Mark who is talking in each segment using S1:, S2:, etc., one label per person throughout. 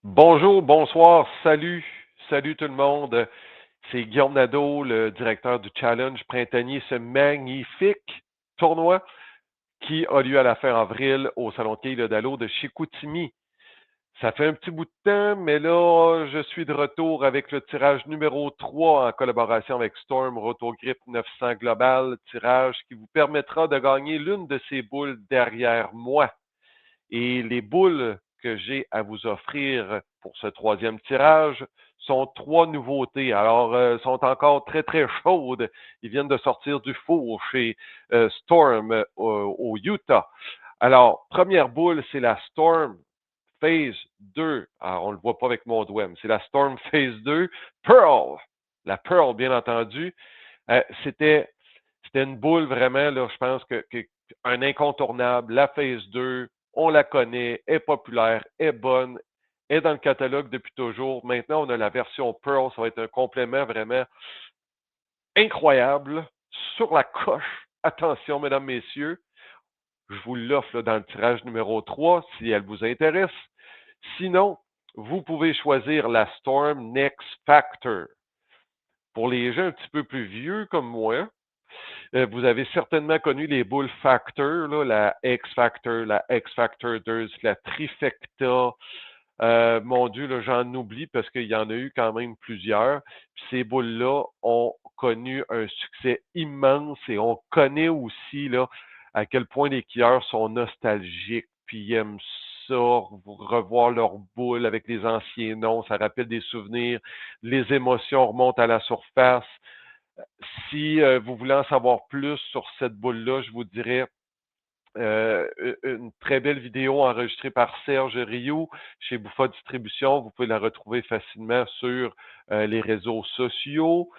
S1: Bonjour, bonsoir, salut tout le monde. C'est Guillaume Nadeau, le directeur du Challenge printanier, ce magnifique tournoi qui a lieu à la fin avril au Salon de quilles Le Dallo de Chicoutimi. Ça fait un petit bout de temps, mais là, je suis de retour avec le tirage numéro 3 en collaboration avec Storm Rotogrip 900 Global, tirage qui vous permettra de gagner l'une de ces boules derrière moi. Et les boules que j'ai à vous offrir pour ce troisième tirage sont trois nouveautés. Alors, sont encore très, très chaudes. Ils viennent de sortir du four chez Storm au Utah. Alors, première boule, c'est la Storm Phase 2. Alors, on ne le voit pas avec mon doigt, mais c'est la Storm Phase 2 Pearl. La Pearl, bien entendu. C'était une boule vraiment, là, je pense que un incontournable. La Phase 2, on la connaît, est populaire, est bonne, est dans le catalogue depuis toujours. Maintenant, on a la version Pearl. Ça va être un complément vraiment incroyable, sur la coche. Attention, mesdames, messieurs, je vous l'offre dans le tirage numéro 3 si elle vous intéresse. Sinon, vous pouvez choisir la Storm Next Factor. Pour les gens un petit peu plus vieux comme moi, vous avez certainement connu les boules Factor, là, la X-Factor, la X-Factor 2, la Trifecta. Mon Dieu, là, j'en oublie parce qu'il y en a eu quand même plusieurs. Puis ces boules-là ont connu un succès immense et on connaît aussi là, à quel point les skieurs sont nostalgiques, puis ils aiment ça, revoir leurs boules avec les anciens noms, ça rappelle des souvenirs, les émotions remontent à la surface. Si vous voulez en savoir plus sur cette boule-là, je vous dirais une très belle vidéo enregistrée par Serge Rioux chez Bouffa Distribution. Vous pouvez la retrouver facilement sur les réseaux sociaux.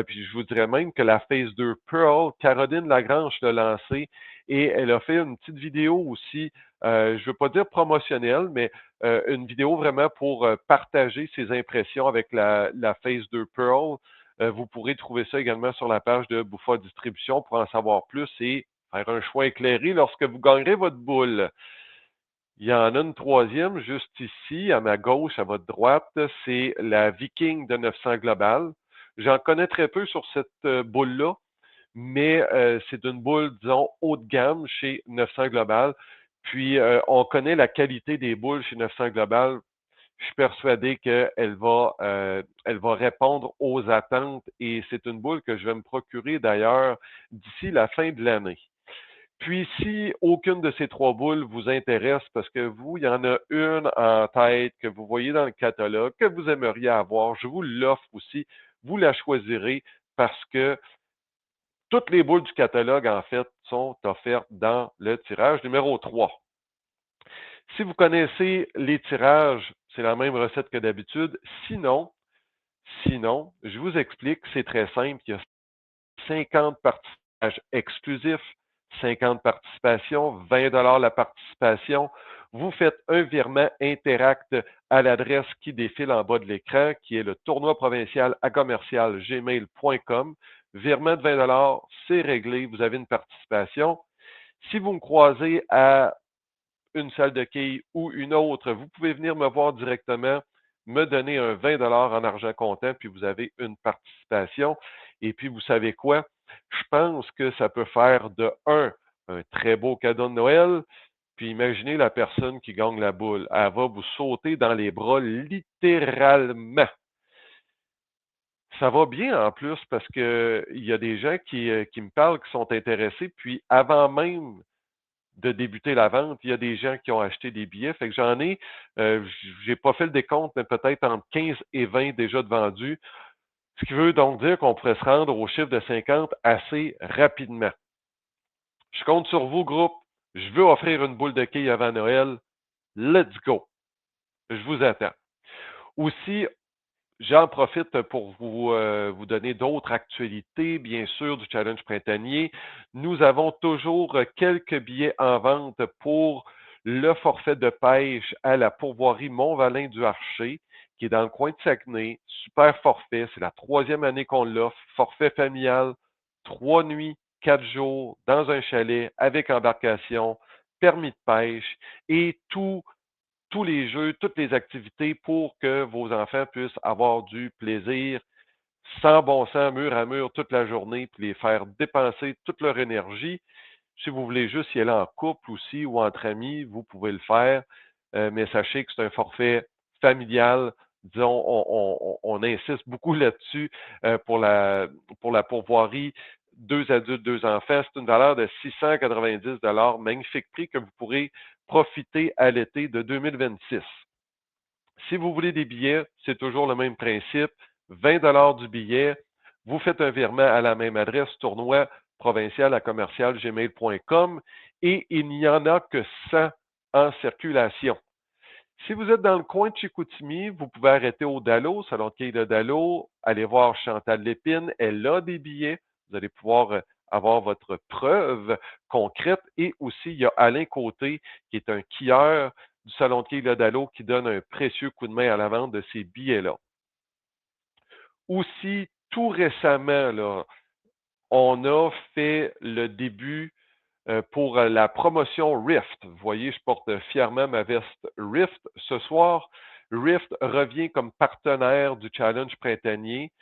S1: Puis je vous dirais même que la Phase 2 Pearl, Caroline Lagrange l'a lancée et elle a fait une petite vidéo aussi, je ne veux pas dire promotionnelle, mais une vidéo vraiment pour partager ses impressions avec la Phase 2 Pearl. Vous pourrez trouver ça également sur la page de Bouffa Distribution pour en savoir plus et faire un choix éclairé lorsque vous gagnerez votre boule. Il y en a une troisième juste ici, à ma gauche, à votre droite, c'est la Viking de 900 Global. J'en connais très peu sur cette boule-là, mais c'est une boule, disons, haut de gamme chez 900 Global. Puis, on connaît la qualité des boules chez 900 Global. Je suis persuadé elle va répondre aux attentes et c'est une boule que je vais me procurer d'ailleurs d'ici la fin de l'année. Puis, si aucune de ces trois boules vous intéresse, parce que vous, il y en a une en tête que vous voyez dans le catalogue, que vous aimeriez avoir, je vous l'offre aussi. Vous la choisirez parce que toutes les boules du catalogue, en fait, sont offertes dans le tirage numéro 3. Si vous connaissez les tirages, c'est la même recette que d'habitude. Sinon, je vous explique, c'est très simple. Il y a 50 participations exclusifs, 50 participations, 20 la participation. Vous faites un virement Interact à l'adresse qui défile en bas de l'écran, qui est le tournoi provincial à commercial gmail.com. Virement de 20 c'est réglé, vous avez une participation. Si vous me croisez à une salle de quilles ou une autre, vous pouvez venir me voir directement, me donner un 20 en argent comptant, puis vous avez une participation. Et puis, vous savez quoi? Je pense que ça peut faire de un très beau cadeau de Noël. Puis imaginez la personne qui gagne la boule. Elle va vous sauter dans les bras littéralement. Ça va bien en plus parce que il y a des gens qui me parlent, qui sont intéressés, puis avant même de débuter la vente, il y a des gens qui ont acheté des billets. Fait que j'en ai, j'ai pas fait le décompte, mais peut-être entre 15 et 20 déjà de vendus. Ce qui veut donc dire qu'on pourrait se rendre au chiffre de 50 assez rapidement. Je compte sur vous, groupe. Je veux offrir une boule de quilles avant Noël. Let's go. Je vous attends. Aussi, j'en profite pour vous donner d'autres actualités, bien sûr, du challenge printanier. Nous avons toujours quelques billets en vente pour le forfait de pêche à la pourvoirie Mont-Valin du Archer, qui est dans le coin de Saguenay. Super forfait. C'est la troisième année qu'on l'offre. Forfait familial, 3 nuits, 4 jours, dans un chalet, avec embarcation, permis de pêche et tout tous les jeux, toutes les activités pour que vos enfants puissent avoir du plaisir sans bon sens, mur à mur, toute la journée, puis les faire dépenser toute leur énergie. Si vous voulez juste y aller en couple aussi ou entre amis, vous pouvez le faire, mais sachez que c'est un forfait familial. Disons, on insiste beaucoup là-dessus pour la pourvoirie. Deux adultes, deux enfants, c'est une valeur de 690 magnifique prix que vous pourrez profiter à l'été de 2026. Si vous voulez des billets, c'est toujours le même principe. 20 du billet. Vous faites un virement à la même adresse, tournoi provincial à commercial-gmail.com, et il n'y en a que 100 en circulation. Si vous êtes dans le coin de Chicoutimi, vous pouvez arrêter au Dallo, salon de quai de Dallo, aller voir Chantal Lépine, elle a des billets. Vous allez pouvoir avoir votre preuve concrète. Et aussi, il y a Alain Côté, qui est un skieur du salon de quai de Dallo, qui donne un précieux coup de main à la vente de ces billets-là. Aussi, tout récemment, là, on a fait le début pour la promotion Rift. Vous voyez, je porte fièrement ma veste Rift. Ce soir, Rift revient comme partenaire du Challenge printanier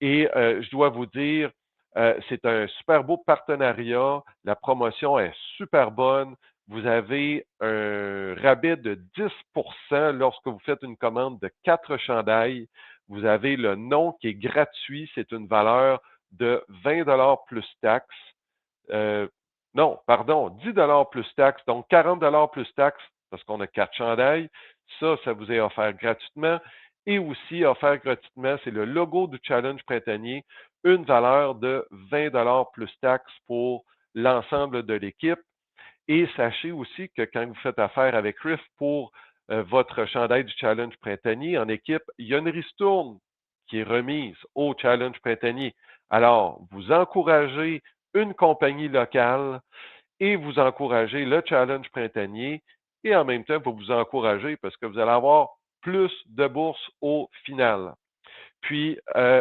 S1: et je dois vous dire, c'est un super beau partenariat. La promotion est super bonne. Vous avez un rabais de 10% lorsque vous faites une commande de 4 chandails. Vous avez le nom qui est gratuit. C'est une valeur de 20 plus taxes. Euh, non, pardon, 10 plus taxes, donc 40 plus taxes, parce qu'on a 4 chandails. Ça vous est offert gratuitement. Et aussi, offert gratuitement, c'est le logo du Challenge printanier, une valeur de 20 plus taxes pour l'ensemble de l'équipe. Et sachez aussi que quand vous faites affaire avec Rift pour votre chandail du Challenge printanier en équipe, il y a une ristourne qui est remise au Challenge printanier. Alors, vous encouragez une compagnie locale et vous encouragez le Challenge printanier et en même temps, vous vous encouragez parce que vous allez avoir plus de bourses au final. Puis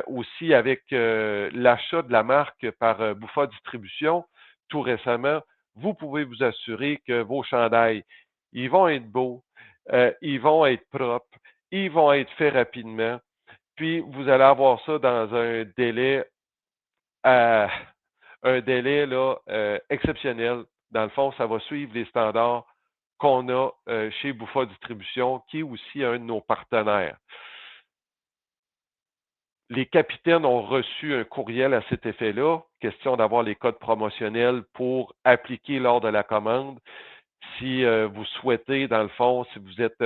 S1: aussi avec l'achat de la marque par Bouffa Distribution, tout récemment, vous pouvez vous assurer que vos chandails, ils vont être beaux, ils vont être propres, ils vont être faits rapidement, puis vous allez avoir ça dans euh, un délai là, exceptionnel. Dans le fond, ça va suivre les standards qu'on a chez Bouffa Distribution, qui est aussi un de nos partenaires. Les capitaines ont reçu un courriel à cet effet-là, question d'avoir les codes promotionnels pour appliquer lors de la commande. Si vous souhaitez, dans le fond, si vous êtes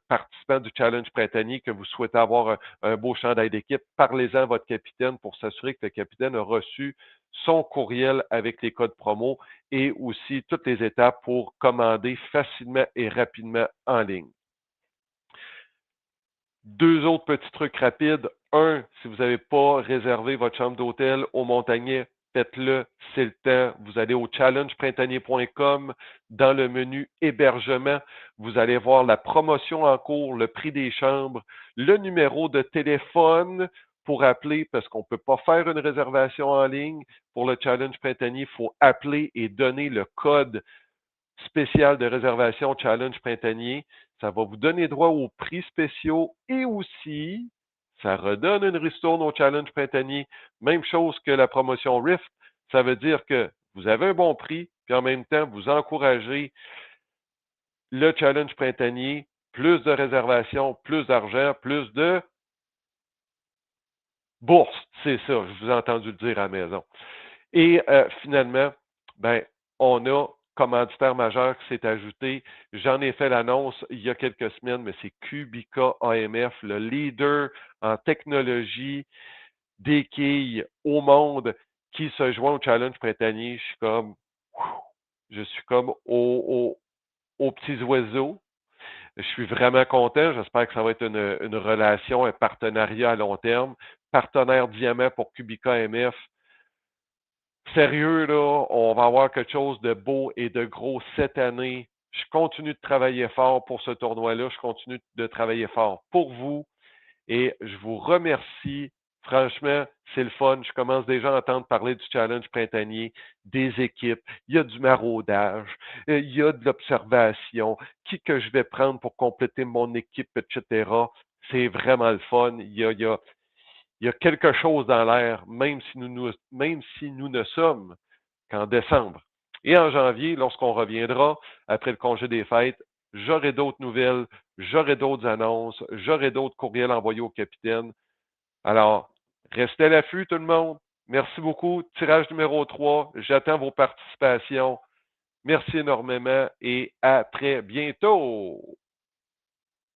S1: participant du Challenge printanier, que vous souhaitez avoir un beau chandail d'équipe, parlez-en à votre capitaine pour s'assurer que le capitaine a reçu son courriel avec les codes promo et aussi toutes les étapes pour commander facilement et rapidement en ligne. Deux autres petits trucs rapides. Un, si vous n'avez pas réservé votre chambre d'hôtel au Montagnet, faites-le, c'est le temps. Vous allez au challengeprintanier.com, dans le menu hébergement, vous allez voir la promotion en cours, le prix des chambres, le numéro de téléphone pour appeler, parce qu'on ne peut pas faire une réservation en ligne. Pour le Challenge printanier, il faut appeler et donner le code spécial de réservation Challenge printanier. Ça va vous donner droit aux prix spéciaux et aussi, ça redonne une ristourne au Challenge printanier. Même chose que la promotion Rift. Ça veut dire que vous avez un bon prix, puis en même temps, vous encouragez le Challenge printanier, plus de réservations, plus d'argent, plus de bourse. C'est ça, je vous ai entendu le dire à la maison. Et finalement, ben, on a commanditaire majeur qui s'est ajouté. J'en ai fait l'annonce il y a quelques semaines, mais c'est Cubica AMF, le leader en technologie des quilles au monde qui se joint au challenge printanier. Je suis comme aux petits oiseaux. Je suis vraiment content. J'espère que ça va être une relation, un partenariat à long terme. Partenaire diamant pour Cubica AMF. Sérieux, là, on va avoir quelque chose de beau et de gros cette année. Je continue de travailler fort pour ce tournoi-là. Je continue de travailler fort pour vous et je vous remercie Franchement, c'est le fun. Je commence déjà à entendre parler du challenge printanier, des équipes. Il y a du maraudage, il y a de l'observation, qui que je vais prendre pour compléter mon équipe, etc. C'est vraiment le fun. Il y a quelque chose dans l'air, même si nous ne sommes qu'en décembre. Et en janvier, lorsqu'on reviendra, après le congé des fêtes, j'aurai d'autres nouvelles, j'aurai d'autres annonces, j'aurai d'autres courriels envoyés au capitaine. Alors, restez à l'affût, tout le monde. Merci beaucoup. Tirage numéro 3. J'attends vos participations. Merci énormément et à très bientôt.